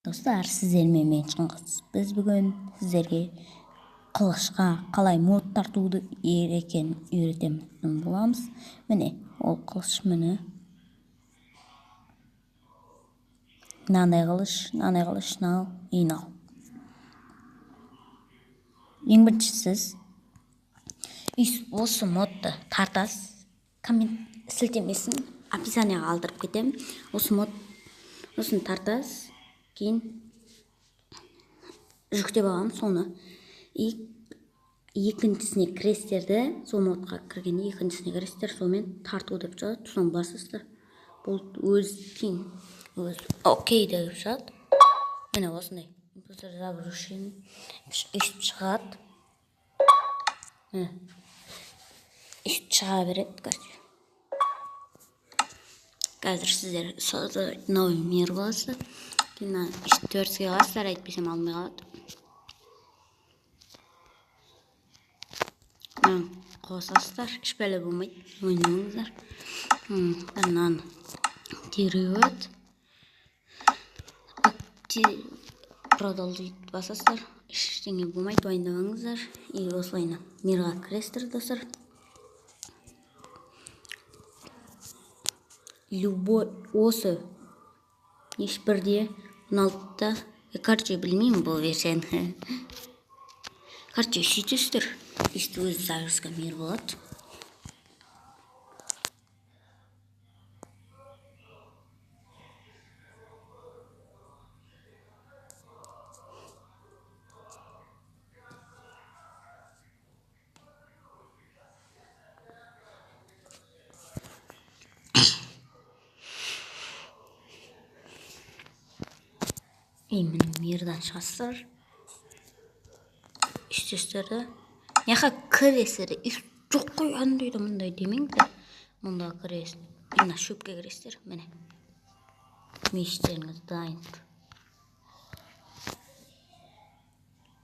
Достар, сіздермен мен Шыңғыс. Біз бүгін сіздерге қылышқа қалай мод тартуды үйрететін боламыз. Міне, ол қылыш міне. Мынандай қылыш, инал. Ең бірінші сіз осы модты тартасыз. Коммент сілтемесін описанияға қалдырып кетемін. Осыны тартасыз. Кейін жүктеп алам, соны екіншісіне кірестерді, сол модқа кіргенде екіншісіне кірестер, сонымен тарту деп шығады. Соны басасыздар. Бұл өз окей деп шығады. Міне осындай загрузшені ішіп шығады. Ішіп шыға береді. Қазір сіздер новый мир боласыздар. Кейін төртке қаласыздар, әйтпесем алмай қалады. Қосасыздар, ішпәлі болмайды, ойнауыңыздар. Мынаны терет. Продолжить басасыздар, ештеңе болмайды, ойнауыңыздар. И осылайна мирға кіресіздер, достар. Любой осы ешбірде 16-та короче білмеймін бұл версияны. Короче сөйтесіздер, өзі загрузка мир болады. Міне мирдан шығасыздар. Үстесіздерді. Яқа кіресіздер. Жоқ қой, андайды мұндай демеңдер. Мұнда кіресіздер. Мына шөпке кіресіздер. Міне. Мешіттеріңіз дайын.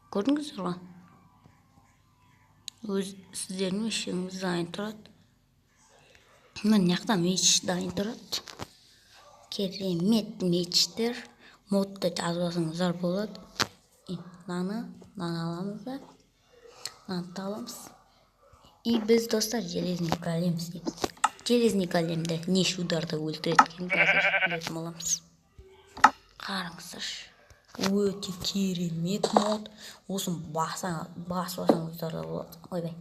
Көрдіңіздер ғой? Сіздердің мешіттеріңіз дайын тұрады. Міне яқта мешіт дайын тұрады. Керемет мешіттер. Модты жазбасыңыздар болады. Наны аламыздар. Наны аламыз. И біз, достар, железный голем істейміз. Железный големді неше ударды өлтіреткен қазір білетін боламыз. Қараңыздар. Өте керемет мод. Осын басыңыздар да болады. Ойбай.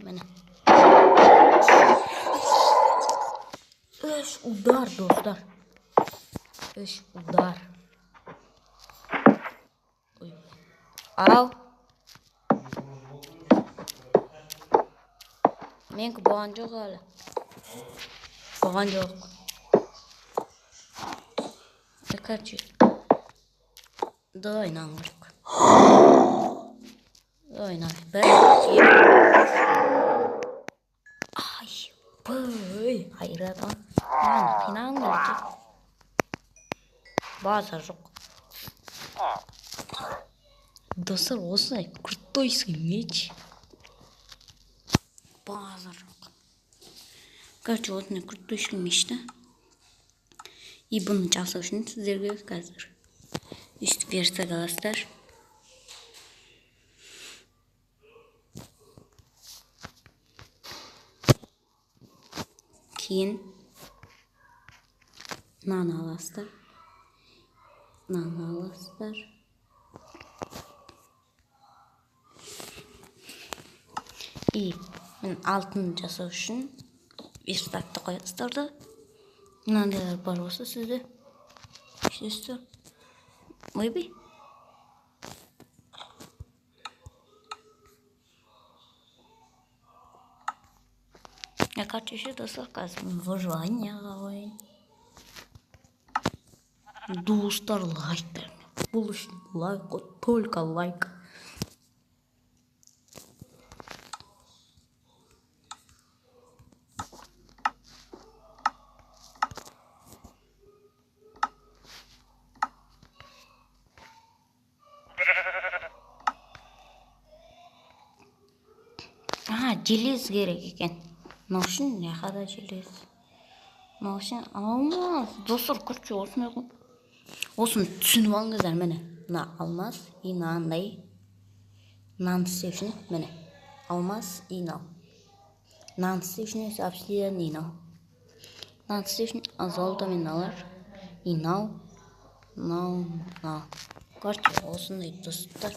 Міне. Үш удар, достар. Үш удар. Ау. Менікі болған жоқ әлі. Болған жоқ. Короче. Давай нам керек. Давай нам. Ай, бөй. Айрады. Қинағың келеді. База жоқ. Достар, осындай крутойский меч. База жоқ. Короче, осындай крутойский мечті. И бұны жасау үшін сіздерге қазір үстік версия қаласыздар. Кейін наны аласыздар. И мен алтын жасау үшін верстатты қоясыздар да. Мынандайлар бар болса сізде. Үшесіздер. Ойбай. Я короче еще достар қазір выживанияға қойын. Достар, лайктар. Бұл үшін лайк, только лайк. Желез керек екен. Мынау үшін яқада желез. Машин алмаз. Достар, көрші осыны ғой. Осыны түсініп алыңыздар, міне. Мына алмаз и мынандай нан істеу үшін, міне. Алмаз и мынау. Нан істеу үшін обсидиан и мынау. Нан істеу үшін золото мен мыналар. И мынау. Короче, осындай достар.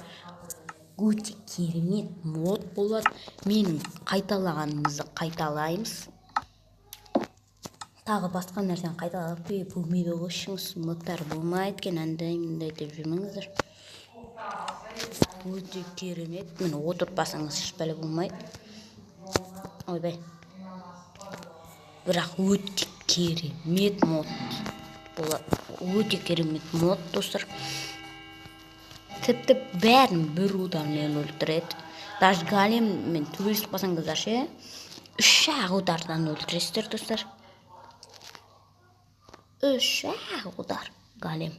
Өте керемет мод болады. Менің қайталағанымызды қайталаймыз. Тағы басқа нәрсені қайталап болмайды ғой, шыңыз модтар болмайды екен, андай деп жүрмеңіздер. Өте керемет. Міне отырып басыңыз ешбәле болмайды. Ойбай. Бірақ өте керемет мод болады. Өте керемет мод, достар. Тіпті бәрін бір удармен өлтіреді. Даже големмен төбелесіп қалсаңыздар ше, 3-ақ удардан өлтіресіздер, достар. 3-ақ удар голем.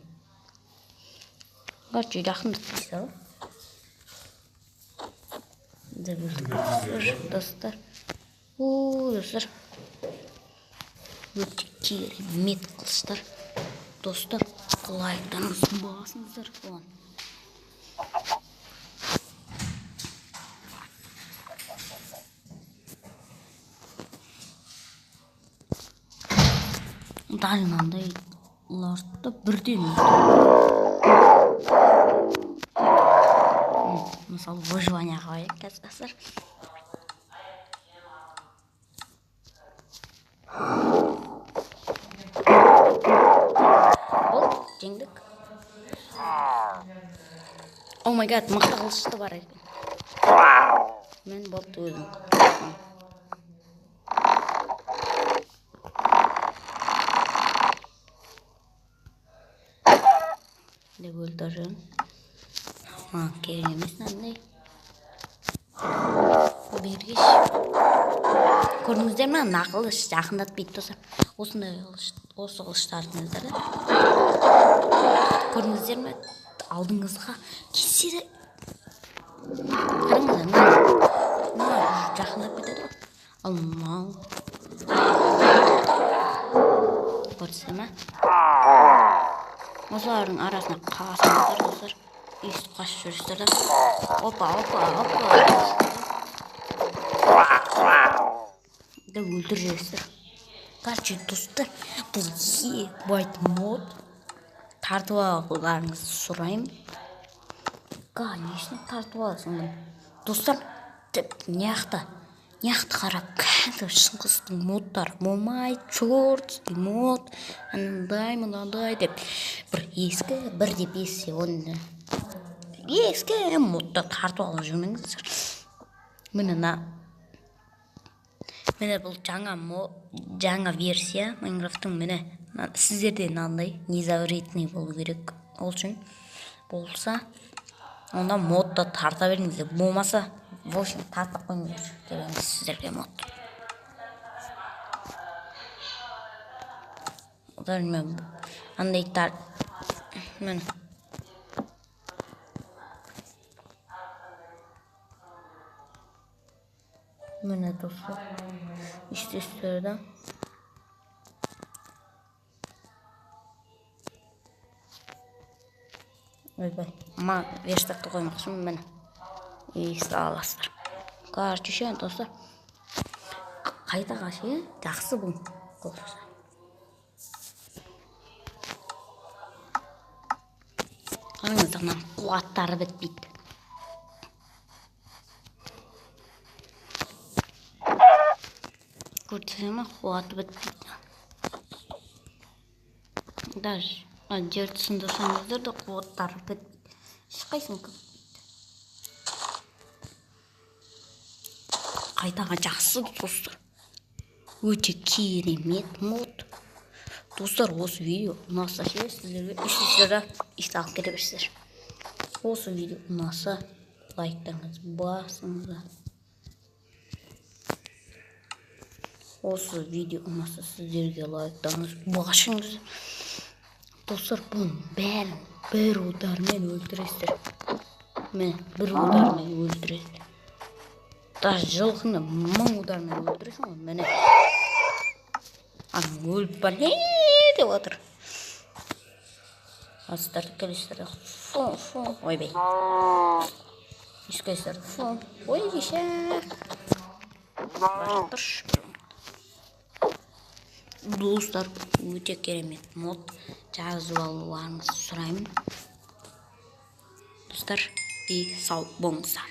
Короче, жақындық дейсіз ғой. Достар. Достар. Өте керемет қылыштар. Достар, лайктарыңызды басыңыздар. Даже мынандай ларды бірден мысалы выживание қояйық қазір. Бұл жеңдік. О май гад, мықты қылышты бар екен. Мен болды өзім. Деп өлтірген. Керек емес мынандай. Бергеш. Көрдіңіздер ме? Мына қылыш жақындатпайды, достар. Осындай осы қылыштардыңыздар да. Көрдіңіздер ме? Алдыңызға келсе де. Қараңыздар, мына жақындап кетеді ғой. Ал мынау. Көрдіңіздер ме? Осылардың арасына қасыңыздар, достар. Үйсіп қашып жүрістер да. Опа. Да өлтір жүрістер. Короче, достар, бұл байт мод. Тартып алуларыңызды сұраймын. Конечно, тартып аласың. Достар, неяқты қарап, кәдімгі шыңғыстың модтары болмайды, чортский мод, мынандай деп. Бір ескі, бір деп ессе, оны ескі модты тартып алып жүрмеңіздер. Міне бұл жаңа версия Майнкрафттың. Міне сіздерде мынандай независимый болу керек. Ол үшін болса, онда модты тарта беріңіздер. Болмаса, в общем, тартып қойыңыздар. Деген сіздерге мод. Одан мен андай мен міне достар, естесіздер. Ойбай, верстакты қоймақшымын, міне ести аласыздар. Короче, ше, достар, қайтаға ше жақсы бұл қылыш. Қараңыздар, мына қуаттары бітпейді. Көрдіңіздер ме? Қуаты бітпейді. Даже жерді сындырсаңыздар да қуаттары бітпейді. Ешқайсың көп. Қайтаға жақсы, достар. Өте керемет мод. Достар, осы видео ұнаса ше, сіздерге есте алып кете берсіздер. Осы видео ұнаса, лайктарыңыз басыңыздар. Осы видео ұнаса, сіздерге лайктарыңыз басыңыздар. Достар, бұның бәрін бір удармен өлтіресіздер. Мен бір удармен өлтіресіздер. Даже жылқыны 1000 удармен өлтіресің ғой, міне. адам өліп бар не деп отыр. Астарды келесіздер фу ойбай ешкайсыздар фу ой кешек тұрш. Достар, өте керемет мод, жазып алуларыңызды сұраймын. Достар, сау болыңыздар.